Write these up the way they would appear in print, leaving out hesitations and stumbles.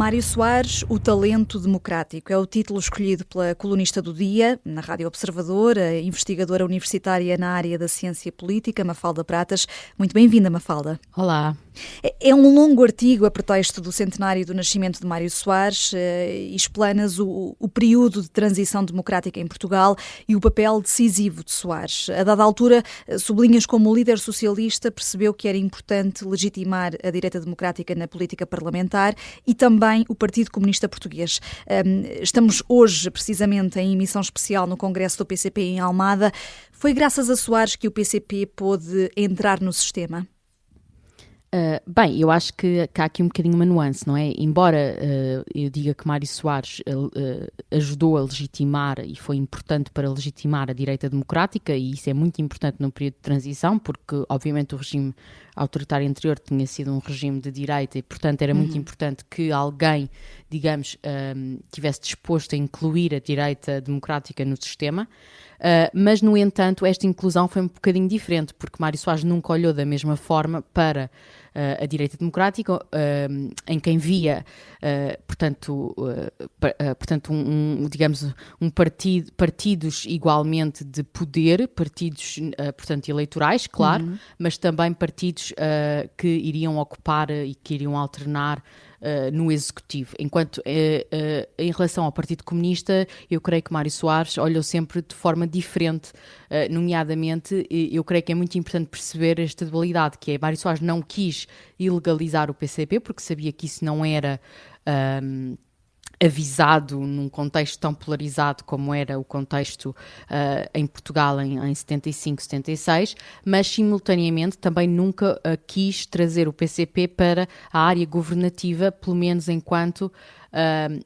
Mário Soares, o talento democrático, é o título escolhido pela colunista do dia, na Rádio Observador, a investigadora universitária na área da ciência política, Mafalda Pratas. Muito bem-vinda, Mafalda. Olá. É um longo artigo a pretexto do centenário do nascimento de Mário Soares e explanas o período de transição democrática em Portugal e o papel decisivo de Soares. A dada altura, sublinhas como o líder socialista percebeu que era importante legitimar a direita democrática na política parlamentar e também o Partido Comunista Português. Estamos hoje, precisamente, em emissão especial no Congresso do PCP em Almada. Foi graças a Soares que o PCP pôde entrar no sistema? Bem, eu acho que há aqui um bocadinho uma nuance, não é? Embora eu diga que Mário Soares ajudou a legitimar e foi importante para legitimar a direita democrática, e isso é muito importante no período de transição, porque obviamente o regime autoritário anterior tinha sido um regime de direita e, portanto, era muito importante que alguém, digamos, tivesse disposto a incluir a direita democrática no sistema. Mas, no entanto, esta inclusão foi um bocadinho diferente, porque Mário Soares nunca olhou da mesma forma para a direita democrática, em quem via, portanto, partidos igualmente de poder, partidos, portanto, eleitorais, claro, mas também partidos que iriam ocupar e que iriam alternar no Executivo. Enquanto, em relação ao Partido Comunista, eu creio que Mário Soares olhou sempre de forma diferente, nomeadamente, eu creio que é muito importante perceber esta dualidade, que é Mário Soares não quis ilegalizar o PCP, porque sabia que isso não era avisado num contexto tão polarizado como era o contexto em Portugal em 75, 76, mas simultaneamente também nunca quis trazer o PCP para a área governativa, pelo menos enquanto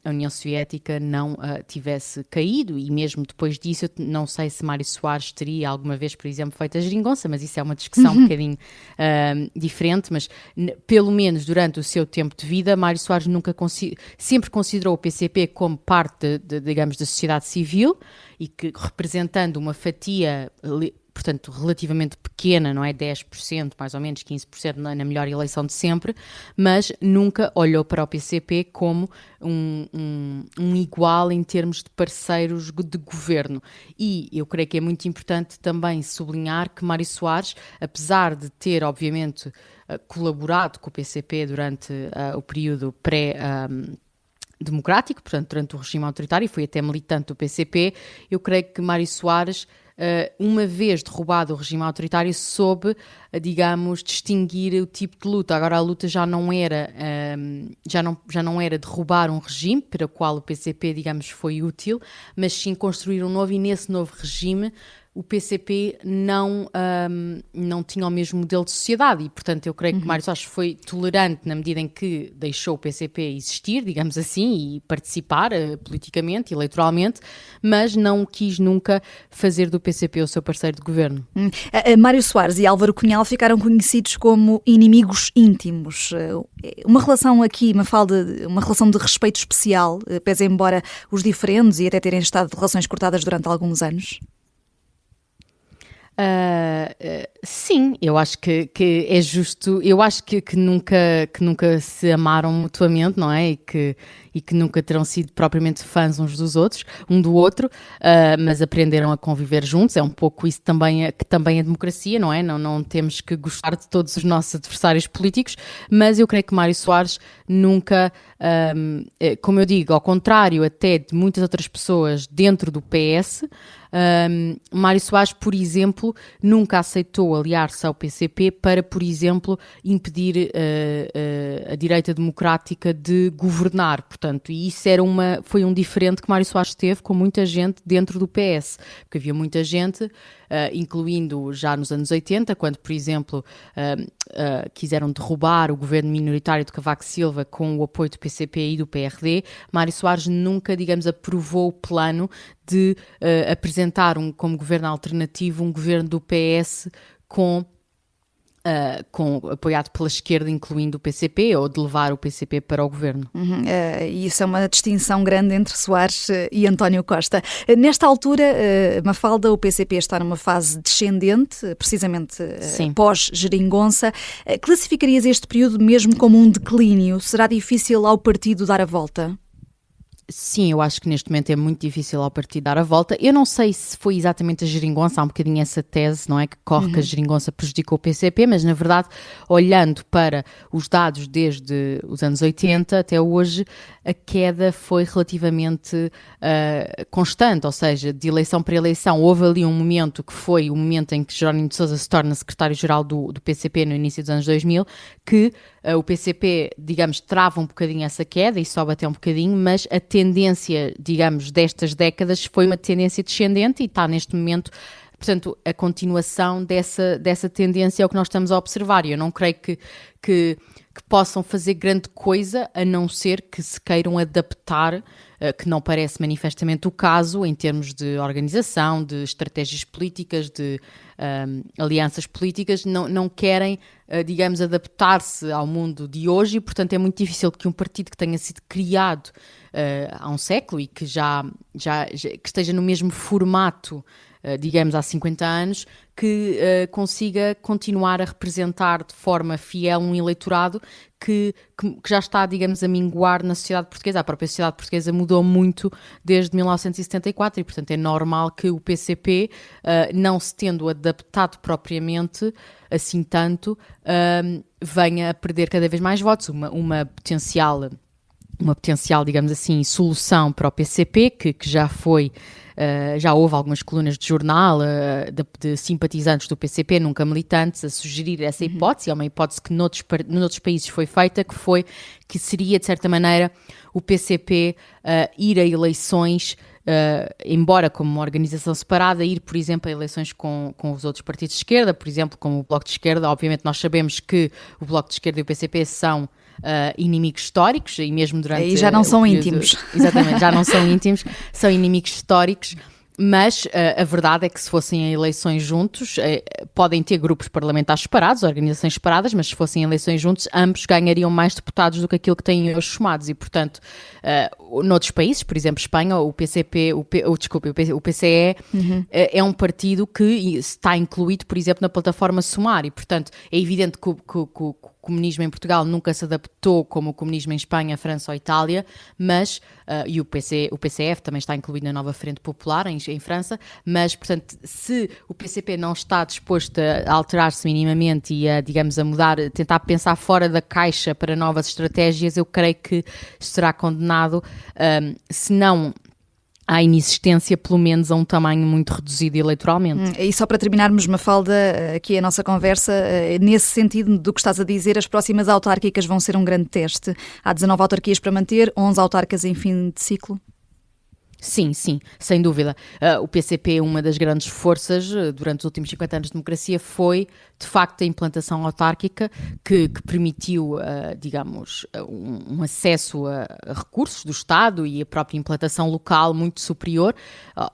a União Soviética não tivesse caído, e mesmo depois disso eu não sei se Mário Soares teria alguma vez, por exemplo, feito a geringonça, mas isso é uma discussão um bocadinho diferente, mas pelo menos durante o seu tempo de vida, Mário Soares sempre considerou o PCP como parte, digamos, da sociedade civil e que representando uma fatia, portanto, relativamente pequena, não é? 10%, mais ou menos 15% na melhor eleição de sempre, mas nunca olhou para o PCP como um igual em termos de parceiros de governo. E eu creio que é muito importante também sublinhar que Mário Soares, apesar de ter, obviamente, colaborado com o PCP durante o período democrático, portanto, durante o regime autoritário, e foi até militante do PCP, eu creio que Mário Soares, uma vez derrubado o regime autoritário, soube, digamos, distinguir o tipo de luta. Agora a luta já não era derrubar um regime para o qual o PCP, digamos, foi útil, mas sim construir um novo, e nesse novo regime o PCP não tinha o mesmo modelo de sociedade e, portanto, eu creio que Mário Soares foi tolerante na medida em que deixou o PCP existir, digamos assim, e participar politicamente, eleitoralmente, mas não quis nunca fazer do PCP o seu parceiro de governo. Mário Soares e Álvaro Cunhal ficaram conhecidos como inimigos íntimos. Uma relação aqui, Mafalda, uma relação de respeito especial, pese embora os diferentes e até terem estado de relações cortadas durante alguns anos? Sim, eu acho que é justo. Eu acho que nunca se amaram mutuamente, não é? E que nunca terão sido propriamente fãs uns dos outros, um do outro, mas aprenderam a conviver juntos. É um pouco isso também, que também é democracia, não é? Não temos que gostar de todos os nossos adversários políticos, mas eu creio que Mário Soares nunca, como eu digo, ao contrário até de muitas outras pessoas dentro do PS, Mário Soares, por exemplo, nunca aceitou aliar-se ao PCP para, por exemplo, impedir a direita democrática de governar. Portanto, e isso foi um diferente que Mário Soares teve com muita gente dentro do PS, porque havia muita gente, incluindo já nos anos 80, quando, por exemplo, quiseram derrubar o governo minoritário de Cavaco Silva com o apoio do PCP e do PRD, Mário Soares nunca, digamos, aprovou o plano de apresentar como governo alternativo um governo do PS com apoiado pela esquerda, incluindo o PCP, ou de levar o PCP para o governo. E isso é uma distinção grande entre Soares e António Costa. Nesta altura, Mafalda, o PCP está numa fase descendente, precisamente pós-geringonça. Classificarias este período mesmo como um declínio? Será difícil ao partido dar a volta? Sim, eu acho que neste momento é muito difícil ao partido dar a volta. Eu não sei se foi exatamente a geringonça, há um bocadinho essa tese, não é? Que corre que a geringonça prejudicou o PCP, mas na verdade, olhando para os dados desde os anos 80 até hoje, a queda foi relativamente constante, ou seja, de eleição para eleição. Houve ali um momento que foi o momento em que Jerónimo de Sousa se torna secretário-geral do PCP no início dos anos 2000, que o PCP, digamos, trava um bocadinho essa queda e sobe até um bocadinho, mas a tendência, digamos, destas décadas foi uma tendência descendente e está neste momento, portanto, a continuação dessa tendência é o que nós estamos a observar e eu não creio que possam fazer grande coisa a não ser que se queiram adaptar, que não parece manifestamente o caso em termos de organização, de estratégias políticas, de alianças políticas, não querem, digamos, adaptar-se ao mundo de hoje e, portanto, é muito difícil que um partido que tenha sido criado há um século e que já que esteja no mesmo formato, digamos, há 50 anos, que consiga continuar a representar de forma fiel um eleitorado que já está, digamos, a minguar na sociedade portuguesa. A própria sociedade portuguesa mudou muito desde 1974 e, portanto, é normal que o PCP, não se tendo adaptado propriamente assim tanto, venha a perder cada vez mais votos. Uma potencial, digamos assim, solução para o PCP, que já foi... já houve algumas colunas de jornal de simpatizantes do PCP, nunca militantes, a sugerir essa hipótese. É uma hipótese que noutros países foi feita, que seria, de certa maneira, o PCP ir a eleições, embora como uma organização separada, ir, por exemplo, a eleições com os outros partidos de esquerda, por exemplo, como o Bloco de Esquerda. Obviamente nós sabemos que o Bloco de Esquerda e o PCP são inimigos históricos e mesmo durante... E já não são íntimos. Exatamente, já não são íntimos, são inimigos históricos, mas a verdade é que se fossem a eleições juntos, podem ter grupos parlamentares separados, organizações separadas, mas se fossem eleições juntos, ambos ganhariam mais deputados do que aquilo que têm hoje somados e, portanto, noutros países, por exemplo, Espanha, o PCP, o PCE é um partido que está incluído, por exemplo, na plataforma Sumar e, portanto, é evidente que o comunismo em Portugal nunca se adaptou como o comunismo em Espanha, França ou Itália, mas, e o PCF também está incluído na nova Frente Popular em França, mas, portanto, se o PCP não está disposto a alterar-se minimamente e a, digamos, a mudar, tentar pensar fora da caixa para novas estratégias, eu creio que será condenado, se não à inexistência, pelo menos a um tamanho muito reduzido eleitoralmente. E só para terminarmos, Mafalda, aqui a nossa conversa, nesse sentido do que estás a dizer, as próximas autárquicas vão ser um grande teste. Há 19 autarquias para manter, 11 autárquicas em fim de ciclo. Sim, sem dúvida. O PCP, uma das grandes forças durante os últimos 50 anos de democracia, foi, de facto, a implantação autárquica que permitiu, digamos, um acesso a recursos do Estado e a própria implantação local muito superior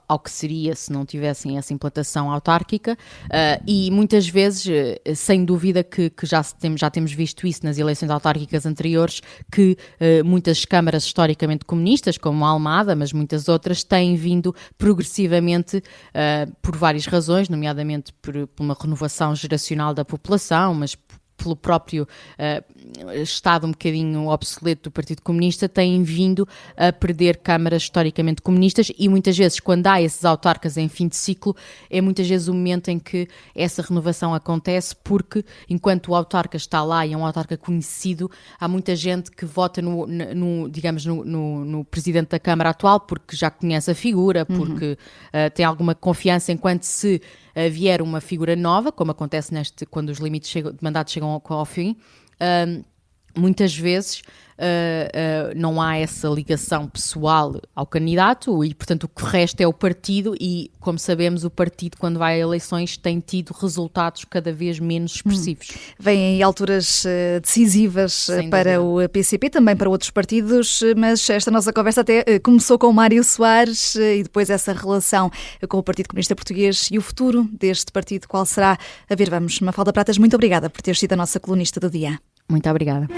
ao que seria se não tivessem essa implantação autárquica e muitas vezes, sem dúvida que já temos visto isso nas eleições autárquicas anteriores, que muitas câmaras historicamente comunistas, como a Almada, mas muitas outras, têm vindo progressivamente, por várias razões, nomeadamente por uma renovação geracional da população, mas pelo próprio estado um bocadinho obsoleto do Partido Comunista, têm vindo a perder câmaras historicamente comunistas e muitas vezes quando há esses autarcas em fim de ciclo é muitas vezes o momento em que essa renovação acontece, porque enquanto o autarca está lá e é um autarca conhecido, há muita gente que vota no presidente da Câmara atual porque já conhece a figura, porque tem alguma confiança, enquanto se vier uma figura nova, como acontece quando os limites de mandato chegam ao fim, muitas vezes não há essa ligação pessoal ao candidato e, portanto, o que resta é o partido e, como sabemos, o partido, quando vai a eleições, tem tido resultados cada vez menos expressivos. Vêm aí alturas decisivas para o PCP, também para outros partidos, mas esta nossa conversa até começou com Mário Soares e depois essa relação com o Partido Comunista Português e o futuro deste partido, qual será? A ver, vamos. Mafalda Pratas, muito obrigada por ter sido a nossa colunista do dia. Muito obrigada.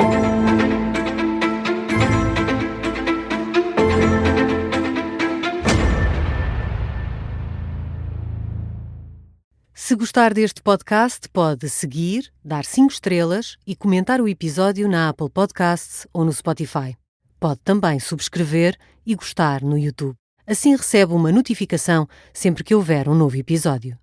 Se gostar deste podcast, pode seguir, dar 5 estrelas e comentar o episódio na Apple Podcasts ou no Spotify. Pode também subscrever e gostar no YouTube. Assim recebe uma notificação sempre que houver um novo episódio.